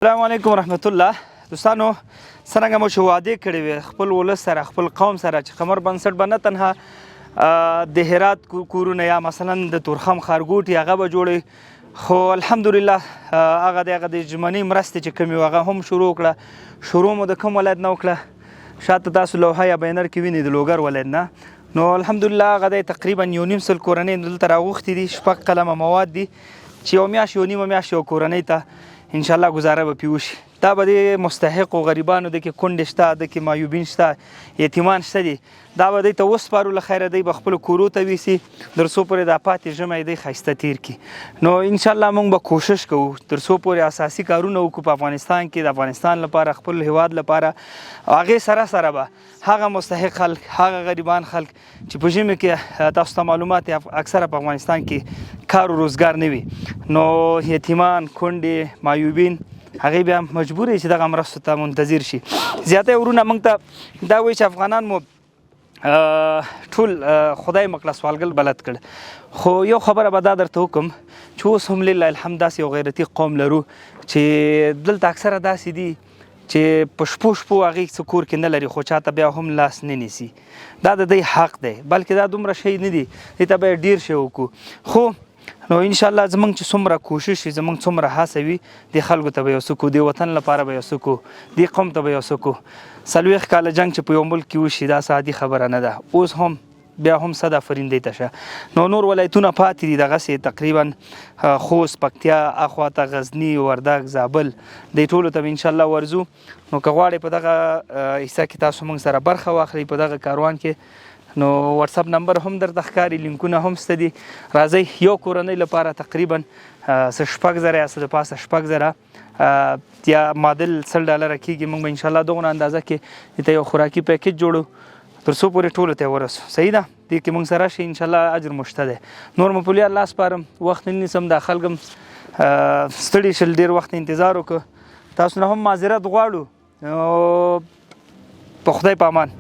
السلام علیکم ورحمت الله. دوستانو څرنګه مو چې وعدې کړې وې خپل ولس سره خپل قوم سره چې قمر بنسټ به نه تنها د هرات کورونه یا مثلا د تورخم ښارګوټي هغه به جوړوي، خو الحمدلله هغه د ژمنۍ مرستې چې کومې وې هغه هم شروع کړه. شروع مو د کوم ولایت نه وکړه؟ شاته تاسو لوحه یا بینر کې وینئ د لوګر ولایت نه. نو الحمدلله هغه دی تقریبا 1.5 کورنۍ دلته راغوښتي دي، 6 قلمه مواد دي چې یو میاشت 1.5 میاشت یو کورنۍ ته انشاءالله گزاره به پې وشي. دا به د مستحقو غریبانو د کې کونډې شته، د کې معیوبین شته، یتیمان شته دي، دا به دوی ته وسپارو. له خیره دوی به خپلو کورو ته یوسي تر څو پورې دا پاتې ژمی دوی ښایسته تیر کړي. نو انشاءالله موږ به کوشش کوو تر څو پورې اساسي کارونه وکړو په افغانستان کې، د افغانستان لپاره، خپل هیواد لپاره. هغې سره به هغه مستحق خلک، هغه غریبان خلک چې په ژمي کې تاسو ته معلومات اکثره په افغانستان کې کار و روزګار نه وي، نو یتیمان، کونډې، معیوبین هغې بیا مجبور یې چې دغه مرستو ته منتظر شي. زیاتی ورونه موږ ته دا وایي چې افغانان مو ټول خدای مکړه سوالګل بلد کړ، خو یو خبره به دا درته وکړم چې اوس هم لله الحمد داسې یو غیرتي قوم لرو چې دلته اکثره داسې دي چې په شپو هغې څه کور کې نه لري، خو چاته بیا هم لاس نه نیسي. دا د دوی حق دی، بلکې دا دومره شی نه دي، دې ته باید ډېر شی وکړو. خو نو انشاءالله زمونږ چې څومره کوشش وي، زمونږ څومره هڅه وي، دې خلکو ته به یو څه کړو، دې وطن لپاره به یو څه کړو، دې قوم ته به یو څه کړو. 40 کاله جنګ چې په یو ملک کې وشي دا څه عادي خبره نه ده. اوس هم بیا هم صد آفرین دی ته شه. نو نور ولایتونه پاتې دي دغسې تقریبا خوست، پکتیا، اخواته غزني، وردګ، زابل، دې ټولو ته به انشاءالله ورځو. نو که غواړئ په دغه حصه کې تاسو موږ سره برخه واخلئ په دغه کاروان کې، نو واتساپ نمبر هم درته ښکاري، لینکونه هم شته دي. راځئ یو کورنۍ لپاره تقریبا 6,000 یا څه د پاسه 6,000 یا معادل $100 کېږي. موږ به انشاءالله دغونه اندازه کې دې ته یو خوراکي پیکج جوړو تر څو پورې ټولو ته ورسو. صحیح ده؟ دې کې موږ سره شي انشاءالله اجر مو شته دی. نور مو په الله سپارم، وخت نه نیسم. دا خلک هم ستړي شل، ډېر وخت انتظار وکړو، تاسو نه هم معذرت غواړو. په خدای په امان.